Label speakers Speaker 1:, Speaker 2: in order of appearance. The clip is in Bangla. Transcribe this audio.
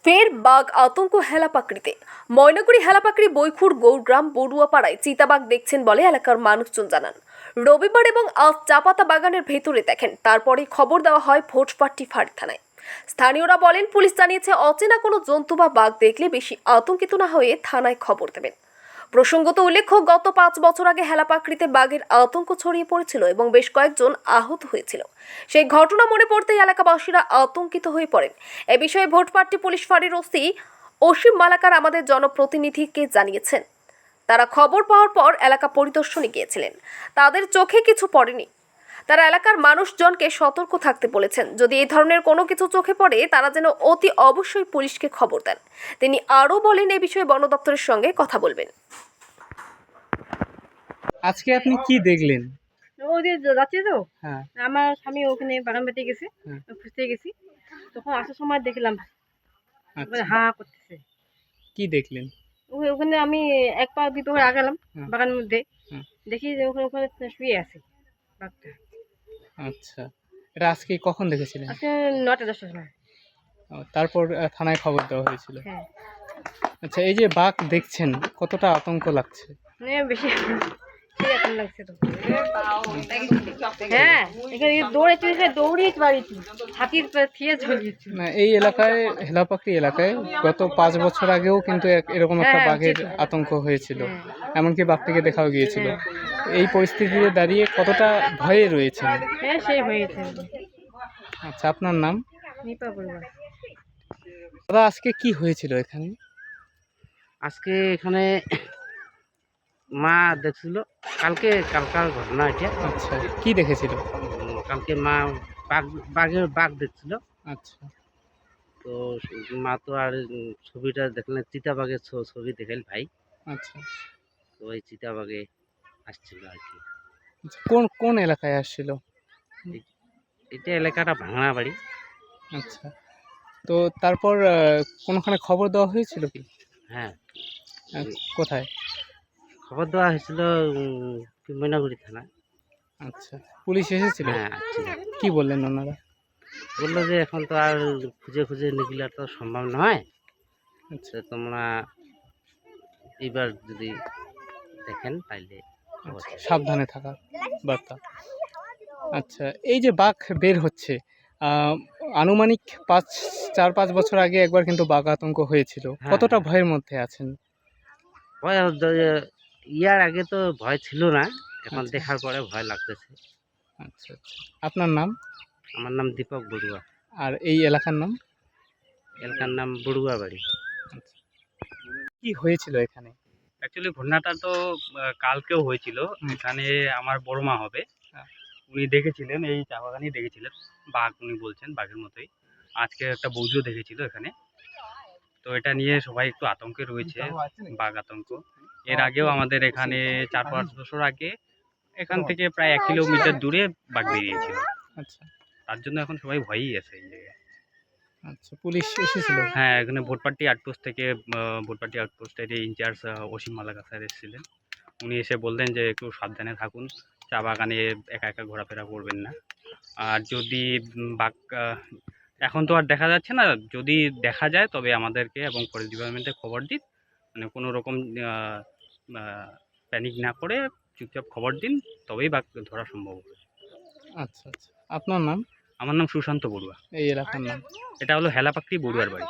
Speaker 1: ফের বাঘ আতঙ্ক হেলাপাকড়িতে। ময়নাগুড়ি হেলাপাকড়ি বৈখুর গৌরগ্রাম বড়ুয়াপাড়ায় চিতাবাঘ দেখছেন বলে এলাকার মানুষজন জানান। রবিবার এবং আজ চাপাতা বাগানের ভেতরে দেখেন, তারপরে খবর দেওয়া হয় ভোটপাট্টি ফাঁড়ি থানায়। স্থানীয়রা বলেন, পুলিশ জানিয়েছে অচেনা কোনো জন্তু বা বাঘ দেখলে বেশি আতঙ্কিত না হয়ে থানায় খবর দেবেন। প্রসঙ্গত উল্লেখ্য, গত 5 বছর আগে হেলাপাকড়িতে বাঘের আতঙ্ক ছড়িয়ে পড়েছিল এবং বেশ কয়েকজন আহত হয়েছিল। সেই ঘটনা মনে পড়তেই এলাকাবাসীরা আতঙ্কিত হয়ে পড়েন। এ বিষয়ে ভোটপাট্টি পুলিশ ফাঁড়ির ওসি অসীম মালাকার আমাদের জনপ্রতিনিধিকে জানিয়েছেন, তারা খবর পাওয়ার পর এলাকা পরিদর্শনে গিয়েছিলেন। তাদের চোখে কিছু পড়েনি। তারা এলাকার মানুষজনকে সতর্ক থাকতে বলেছেন, যদি এই ধরনের কোনো কিছু চোখে পড়ে তারা যেন অতি অবশ্যই পুলিশকে খবর দেন। তিনি আরও বলেন, এই বিষয়ে বন দপ্তরের সঙ্গে কথা বলবেন।
Speaker 2: আজকে আপনি কি দেখলেন?
Speaker 3: ওদের যাচ্ছে তো,
Speaker 2: হ্যাঁ,
Speaker 3: আমার স্বামী ওখানে বাগান বাড়িতে গেছে, খুঁজতে গেছি, তখন আসার সময় দেখলাম
Speaker 2: আচ্ছা,
Speaker 3: হা করতেছে।
Speaker 2: কি দেখলেন?
Speaker 3: ওখানে আমি 1 পা 2 পা করে আগালাম
Speaker 2: হ্যাঁ,
Speaker 3: বাগানের মধ্যে,
Speaker 2: হ্যাঁ,
Speaker 3: দেখি যে ওখানে ওখানে শুয়ে আছে বাঘটা।
Speaker 2: আচ্ছা, এটা আজকে কখন দেখেছিলেন?
Speaker 3: আজকে 9টা 10টার সময়।
Speaker 2: তারপর থানায় খবর দেওয়া হয়েছিল।
Speaker 3: হ্যাঁ,
Speaker 2: আচ্ছা, এই যে বাঘ দেখছেন, কতটা আতঙ্ক লাগছে?
Speaker 3: মানে বেশি সেই এখন লাগছে তো। হ্যাঁ, এখানে দৌড়েছি, দৌড়িয়ে বাড়িছি, হাতির থিয়ে ঝুলিয়েছি।
Speaker 2: না, এই এলাকায় হেলাপাকড়ি এলাকায় গত 5 বছর আগেও কিন্তু এরকম একটা
Speaker 3: হ্যাঁ,
Speaker 2: বাঘের
Speaker 3: ছিল।
Speaker 2: আতঙ্ক হয়েছিল।
Speaker 3: হ্যাঁ।
Speaker 2: এমনকি বাঘটিকে দেখাও গিয়েছিল।
Speaker 3: হ্যাঁ।
Speaker 2: এই পরিস্থিতিতে দাঁড়িয়ে কতটা ভয়ে রয়েছেন?
Speaker 3: হ্যাঁ, সেই হয়েছে।
Speaker 2: আচ্ছা, আপনার নাম?
Speaker 3: নিপা পরিবার।
Speaker 2: দাদা, আজকে কি হয়েছিল এখানে?
Speaker 4: আজকে এখানে মা দেখছিল, কালকার ঘটনা এটা।
Speaker 2: আচ্ছা, কি দেখেছিল?
Speaker 4: কালকে মা বাঘ দেখছিল।
Speaker 2: আচ্ছা,
Speaker 4: তো মা তো আর ছবিটা দেখলেন, চিতাবাঘের ছবি দেখাল ভাই।
Speaker 2: আচ্ছা,
Speaker 4: তো ওই চিতাবাঘে আসছিল আর কি।
Speaker 2: আচ্ছা, কোন কোন এলাকায় আসছিল?
Speaker 4: এটা এলাকাটা ভাঙা বাড়ি।
Speaker 2: আচ্ছা, তো তারপর কোনখানে খবর দেওয়া হয়েছিল কি?
Speaker 4: হ্যাঁ,
Speaker 2: কোথায়?
Speaker 4: খবর দেওয়া হয়েছিল ময়নাগুড়ি থানা।
Speaker 2: আচ্ছা, পুলিশ এসেছিল?
Speaker 4: হ্যাঁ, আসছিল।
Speaker 2: কি বললেন ওনারা?
Speaker 4: বললো যে এখন তো আর খুঁজে খুঁজে নিগলা তো সম্ভব নয়,
Speaker 2: আচ্ছা,
Speaker 4: তো তোমরা এইবার যদি দেখেন তাইলে
Speaker 2: আচ্ছা, সাবধানে থাকা বার্তা। আচ্ছা, এই যে বাঘ বের হচ্ছে, আহ, আনুমানিক 4-5 বছর আগে একবার কিন্তু বাঘ আতঙ্ক হয়েছিল।
Speaker 4: হ্যাঁ,
Speaker 2: কতটা
Speaker 4: হ্যাঁ।
Speaker 2: ভয়ের মধ্যে আছেন?
Speaker 4: ভয় ইয়ার আগে তো ভয় ছিল না, এখন
Speaker 2: আচ্ছা,
Speaker 4: দেখার পরে ভয় লাগতেছে।
Speaker 2: আচ্ছা, আচ্ছা, আপনার নাম?
Speaker 4: আমার নাম দীপক বড়ুয়া।
Speaker 2: আর এই এলাকার নাম?
Speaker 4: এলাকার নাম বড়ুয়া বাড়ি।
Speaker 2: আচ্ছা, কি হয়েছিল এখানে?
Speaker 5: অ্যাকচুয়ালি ঘটনাটা তো কালকেও হয়েছিল। এখানে আমার বড় মা হবে, উনি দেখেছিলেন, এই চা বাগানেই দেখেছিলেন বাঘ। উনি বলছেন বাঘের মতোই। আজকে একটা বৌদিও দেখেছিল এখানে। তো এটা নিয়ে সবাই একটু আতঙ্কে রয়েছে, বাঘ আতঙ্ক। এর আগেও আমাদের এখানে 4-5 বছর আগে এখান থেকে প্রায় 1 কিলোমিটার দূরে বাঘ বেরিয়েছিল।
Speaker 2: আচ্ছা,
Speaker 5: তার জন্য এখন সবাই ভয়েই আছে এই জায়গায়।
Speaker 2: আচ্ছা, পুলিশ এসেছিল?
Speaker 5: হ্যাঁ, এখানে ভোটপাট্টি আউটপোস্ট থেকে ভোটপাট্টি আউটপোস্টের ইনচার্জ অসীম মালাকা স্যার এসেছিলেন। উনি এসে বললেন যে একটু সাবধানে থাকুন, চা বাগানে একা একা ঘোরাফেরা করবেন না। আর যদি বাঘ এখন তো আর দেখা যাচ্ছে না, যদি দেখা যায় তবে আমাদেরকে এবং ফরেস্ট ডিপার্টমেন্টে খবর দিন। মানে কোনো রকম প্যানিক না করে চুপচাপ খবর দিন, তবেই বাঘ ধরা সম্ভব হবে।
Speaker 2: আচ্ছা, আচ্ছা, আপনার নাম?
Speaker 5: আমার নাম সুশান্ত বড়ুয়া।
Speaker 2: এই এলাকার নাম?
Speaker 5: এটা হলো হেলাপাকড়ি বড়ুয়ার বাড়ি।